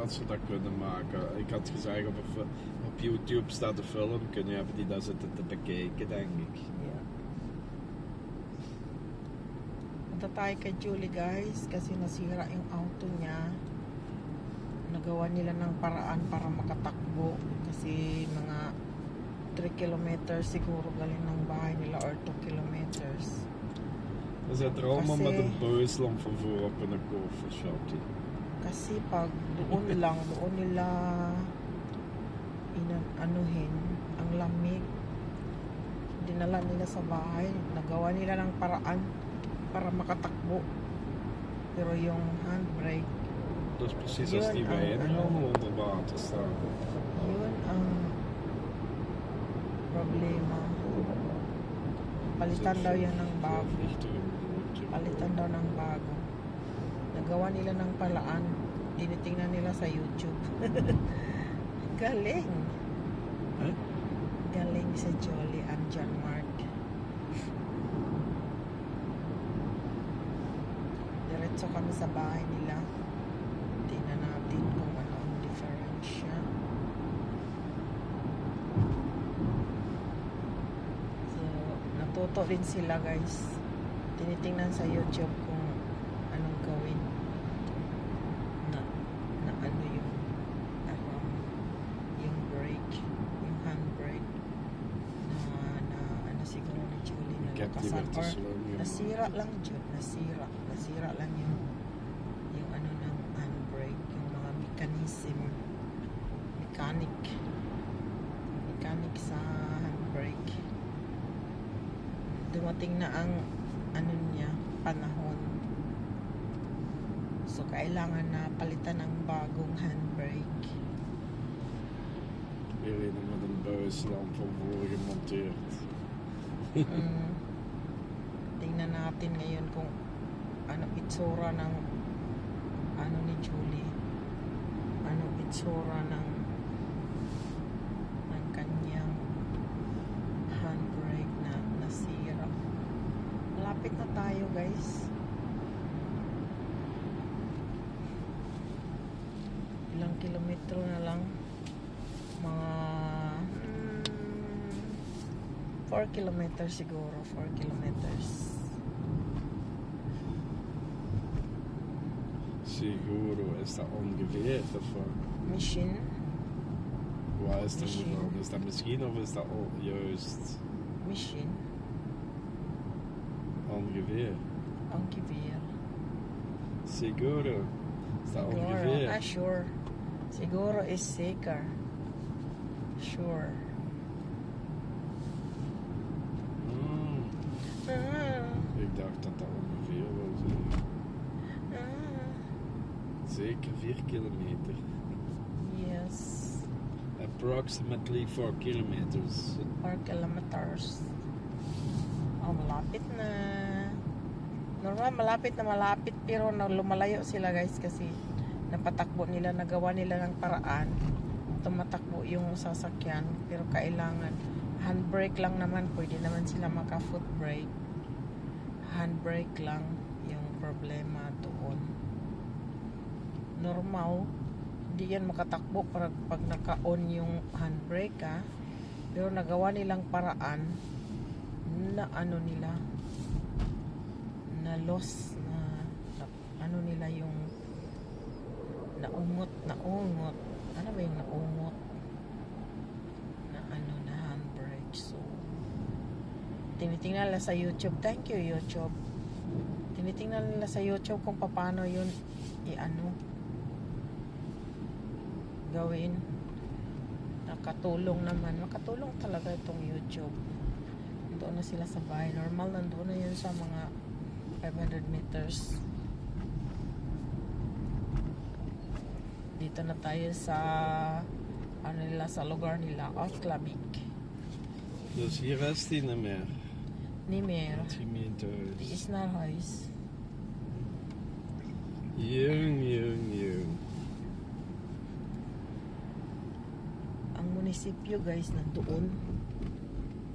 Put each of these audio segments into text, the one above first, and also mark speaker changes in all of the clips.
Speaker 1: dat ze dat kunnen maken. Ik had gezegd op YouTube staat een film, kunnen hebben die daar zitten te bekijken, denk ik.
Speaker 2: Yeah. Punta tayo kay Julie guys kasi nasira yung auto niya. Nagawa nila ng paraan para makatakbo kasi mga 3 kilometers siguro galing ng bahay nila or 2 kilometers.
Speaker 1: We zitten er allemaal met een buislamp van voor op een koffershop.
Speaker 2: Kasi pag doon lang, doon nila anuhin ang lamig. Dinala nila sa bahay. Nagawa nila ng paraan para makatakbo. Pero yung handbrake,
Speaker 1: Dat is precies als die wij helemaal onder water staan.
Speaker 2: yun ang problema. Palitan daw yan ng bago. Palitan daw ng bago. Nagawa nila ng paraan. Tinitingnan nila sa YouTube. Galing.
Speaker 1: Huh?
Speaker 2: Galing sa Jolly and John Mark. Diretso kami sa bahay nila. Tingnan natin kung ano ang diferensya. So, natuto din sila guys. Tinitingnan sa YouTube kung anong gawin. Na ano yung brake, yung handbrake na ano siguro ni Julie na nakasan or nasira lang nasira lang yung ano ng handbrake, yung mga mechanic sa handbrake. Dumating na ang ano niya, panahon. So, kailangan na palitan ng bagong handbrake.
Speaker 1: Jullie met een buislamp van voor gemonteerd.
Speaker 2: Tingnan natin ngayon kung ano itsura ng ano ni Julie. Ano itsura ng kanyang handbrake na nasira. Malapit na tayo guys. Ilang kilometro na lang. Mga 4 kilometers siguro. 4 kilometers.
Speaker 1: Siguro is dat ongeveer of wat?
Speaker 2: Machine.
Speaker 1: Waar is dat nu dan? Is dat misschien of is dat juist
Speaker 2: Machine.
Speaker 1: ongeveer?
Speaker 2: Ongeveer.
Speaker 1: Siguro. Is dat
Speaker 2: Siguro.
Speaker 1: ongeveer?
Speaker 2: Sure. Siguro is zeker. Sure.
Speaker 1: Ik dacht dat dat ongeveer was. Zeker 4 kilometer.
Speaker 2: Yes.
Speaker 1: Approximately 4 kilometers.
Speaker 2: 4 kilometers. Oh, malapit na. Normal, malapit pero lumalayo sila guys kasi napatakbo nila, nagawa nila ng paraan. Tumatakbo yung sasakyan pero kailangan handbrake lang naman, pwede naman sila maka foot brake. Handbrake lang yung problema doon. Normal, hindi yan makatakbo pag naka-on yung handbrake pero nagawa nilang paraan na ano nila na loss na ano nila yung naungot ano ba yung naungot na ano na handbrake. So tinitingnan nila sa YouTube. Thank you YouTube. Tinitingnan nila sa YouTube kung paano yun gawin. Nakatulong naman. Makatulong talaga itong YouTube. Doon na sila sa bahay. Normal, nandoon na yun sa mga 500 meters. Dito na tayo sa ano nila, sa lugar nila, Oslavik.
Speaker 1: Dus hier is die niet meer.
Speaker 2: Niet meer.
Speaker 1: Het gemeentehuis.
Speaker 2: Die is naar huis.
Speaker 1: Jong.
Speaker 2: Ang munisipyo guys nandoon.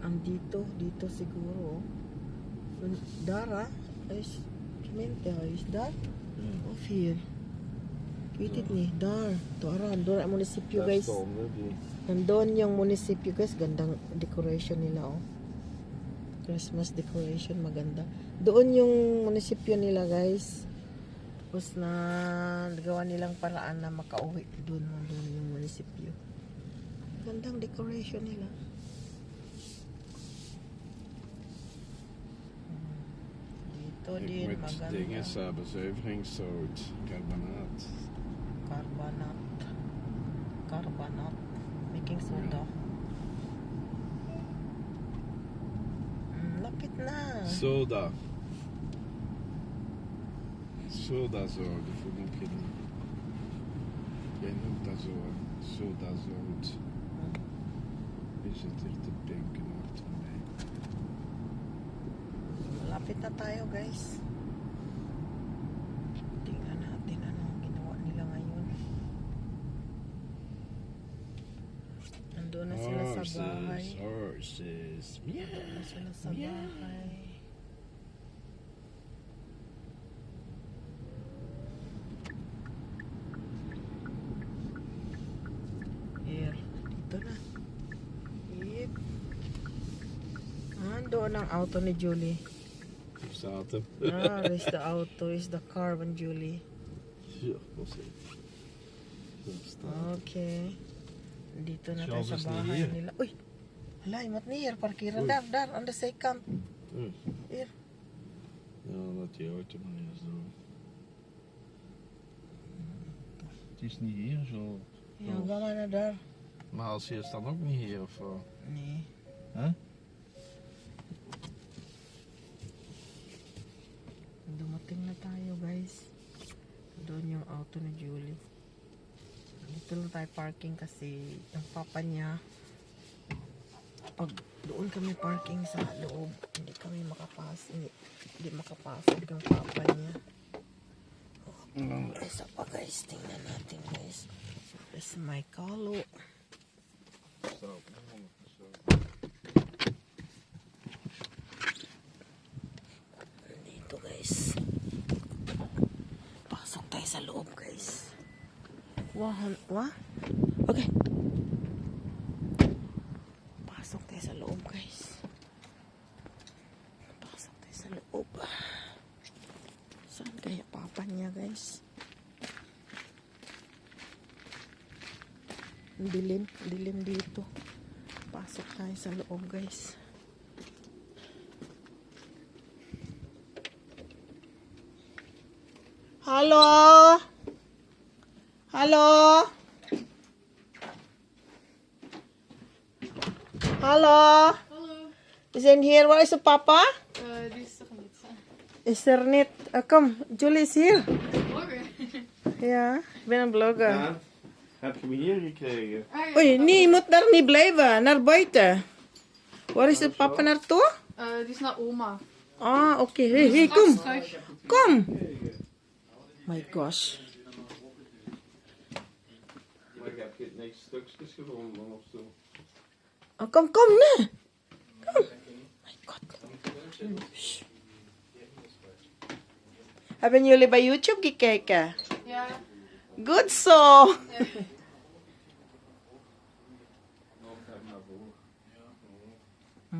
Speaker 2: Ang dito siguro. Dara is gemeentehuis. Daar of hier? Waited ni, dar. Ito aran, doon ang munisipyo
Speaker 1: Daar
Speaker 2: guys.
Speaker 1: stonden die.
Speaker 2: Nandun yung munisipyo guys. Gandang decoration nila oh. Christmas decoration, maganda. Doon yung munisipyo nila guys. Tapos na nagawa nilang paraan na makauwi doon. Doon yung munisipyo. Gandang decoration nila. Dito
Speaker 1: Ik
Speaker 2: din
Speaker 1: moet
Speaker 2: maganda.
Speaker 1: dingen hebben, zuiveringszout, carbonaat.
Speaker 2: Carbonate. Baking soda. Lapit na.
Speaker 1: Soda. Soda zout, dat voel ik niet. Jij noemt dat zo, hè? Soda zout. Je zit hier te denken achter mij.
Speaker 2: Lapit na tayo guys. Tingnan natin ano ang ginawa nila ngayon. Nandun na sila sa bahay.
Speaker 1: Horses.
Speaker 2: Nandun na sila sa bahay. Here. Dito na. Yep. Doon ang auto ni Julie.
Speaker 1: Hoe staat hem?
Speaker 2: Daar is de auto, is de car van Julie.
Speaker 1: Ja, was het. Daar staat
Speaker 2: Okay. Dito na tayo
Speaker 1: Charles
Speaker 2: sa
Speaker 1: is niet
Speaker 2: bahay
Speaker 1: hier.
Speaker 2: nila. Uy! Hala, imat ni hier. Parkeren
Speaker 1: Oei.
Speaker 2: daar, on the second.
Speaker 1: het.
Speaker 2: Hier.
Speaker 1: Ja, laat die auto maar eens doen. Het is niet hier zo.
Speaker 2: Ja, ga maar naar daar.
Speaker 1: Maar als je is dan ook niet hier of wat?
Speaker 2: Nee.
Speaker 1: Huh?
Speaker 2: Dumating na tayo, guys. Doon yung auto ni Julie. Dito lang tayo parking kasi yung papa niya, pag doon kami parking sa loob, hindi kami hindi makapasok yung papa niya. Isa pa guys, tingnan natin guys. This is my kalo. Dito guys. Pasok tayo sa loob guys. Wah? Okay. Pasok tayo sa loob guys. Pasok tayo sa loob. Saan kaya papa niya guys? Dilim dito. Pasok tayo sa loob guys. Hallo? Hallo? Hallo?
Speaker 3: Hallo,
Speaker 2: Is in here? Waar is de papa?
Speaker 3: die is toch niet?
Speaker 2: Is er niet? Kom, Julie is hier.
Speaker 3: Blogger.
Speaker 2: Ja, ik ben een blogger.
Speaker 1: Ja, heb je me hier gekregen?
Speaker 2: Oei, nee, je moet daar niet blijven. Naar buiten. Waar is de papa naartoe?
Speaker 3: Die is naar oma.
Speaker 2: Ah, oké. Hey,
Speaker 3: Straks
Speaker 2: kom.
Speaker 3: terug.
Speaker 2: Kom. My gosh.
Speaker 1: Maar ik heb geen niks stukjes gevonden of zo.
Speaker 2: Oh, kom, nee. Kom. My god. Shh. Hebben jullie bij YouTube gekeken?
Speaker 3: Ja.
Speaker 2: Good so.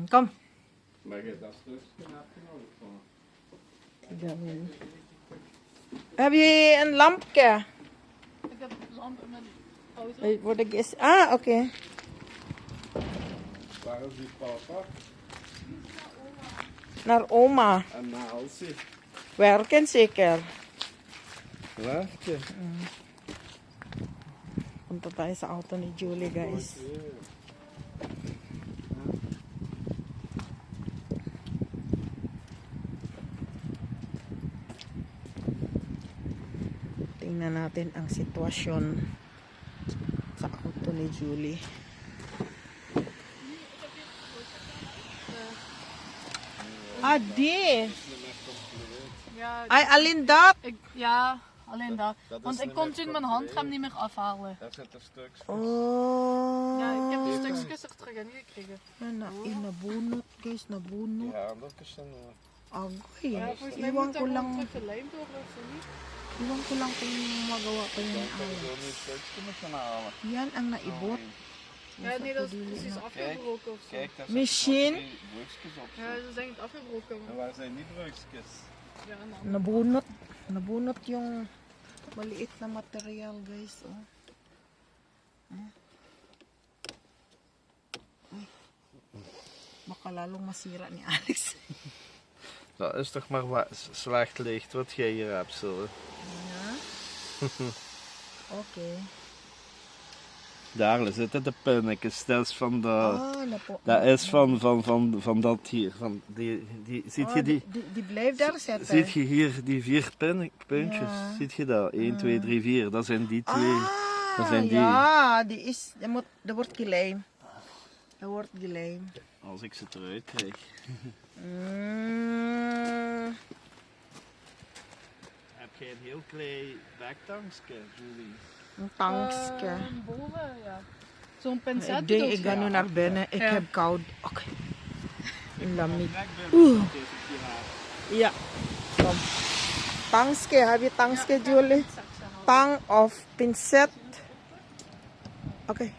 Speaker 2: Kom.
Speaker 1: Maar je dat stukje heb je nodig van.
Speaker 2: Heb je een lampje?
Speaker 3: Ik heb lampen met auto.
Speaker 2: Word ik eens... Ah, oké.
Speaker 1: Waar is die papa?
Speaker 2: Naar oma.
Speaker 1: En na Elsie.
Speaker 2: Werken zeker.
Speaker 1: Werken.
Speaker 2: Punta tayo sa auto ni Julie, guys. Tingnan natin ang sitwasyon sa auto ni Julie. Adi!
Speaker 3: Ja,
Speaker 2: Ay, alin dat?
Speaker 3: ja, alleen dat.
Speaker 1: Dat is
Speaker 3: Want ik
Speaker 1: niet
Speaker 3: kon
Speaker 1: meer
Speaker 3: toen mijn handrem niet meer afhalen.
Speaker 1: Daar zit een stuk.
Speaker 2: Oh.
Speaker 3: Ja, ik heb die stukjes er terug in gekregen.
Speaker 2: Nabunot, guys. Nabunot.
Speaker 1: Ja, dat is een...
Speaker 2: Agoy.
Speaker 3: Ja, volgens mij
Speaker 2: Iwan
Speaker 3: moet
Speaker 2: ko
Speaker 3: daar
Speaker 2: lang,
Speaker 3: gewoon teruggelijmd worden of zo niet?
Speaker 2: iwan ko lang kung magawa pa yun ni
Speaker 1: Ik kan
Speaker 2: Alex.
Speaker 1: zo nu het stukje moet gaan halen.
Speaker 2: Yan ang naibot.
Speaker 3: Ja, nee, dat is precies afgebroken of zo.
Speaker 1: Kijk, daar
Speaker 2: Misschien.
Speaker 1: zitten nog 2 brugjes op.
Speaker 3: Ja, ze zijn het afgebroken.
Speaker 1: En
Speaker 3: Maar...
Speaker 1: waar zijn die brugjes?
Speaker 3: Ja, en dan.
Speaker 2: Nabunot. Nabunot yung maliit na material, guys. Oh. Ay. Baka lalong masira ni Alex.
Speaker 1: Dat is toch maar slecht licht wat jij hier hebt, zo.
Speaker 2: Ja. Oké.
Speaker 1: Daar zitten de pinnetjes, dat is van de...
Speaker 2: Napo.
Speaker 1: Dat is van dat hier. Van die, ziet je die?
Speaker 2: Die blijft daar zitten.
Speaker 1: Ziet je hier die 4 puntjes?
Speaker 2: Ja.
Speaker 1: Ziet je dat? 1, 2, 3, 4. Dat zijn die 2. Dat zijn die.
Speaker 2: Ja, die is, dat wordt gelijm. Dat wordt gelijm.
Speaker 1: Als ik ze eruit krijg.
Speaker 2: Mm.
Speaker 1: Heb jij een heel klein backtankje, Julie?
Speaker 2: Een tankske.
Speaker 3: Boven, ja. Zo'n pincet.
Speaker 2: Ik denk,
Speaker 3: bedoel
Speaker 2: ik
Speaker 3: je?
Speaker 2: ga nu naar binnen. Ik
Speaker 3: Ja.
Speaker 2: heb koud. Oké. Lamig.
Speaker 1: Oeh.
Speaker 2: Ja. Kom. Tangske, heb je tangske, Julie? Tang of pincet? Oké.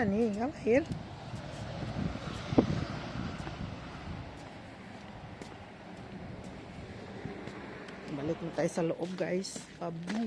Speaker 2: Nee, ga maar hier. Balik na tayo sa loob, guys. Pabu.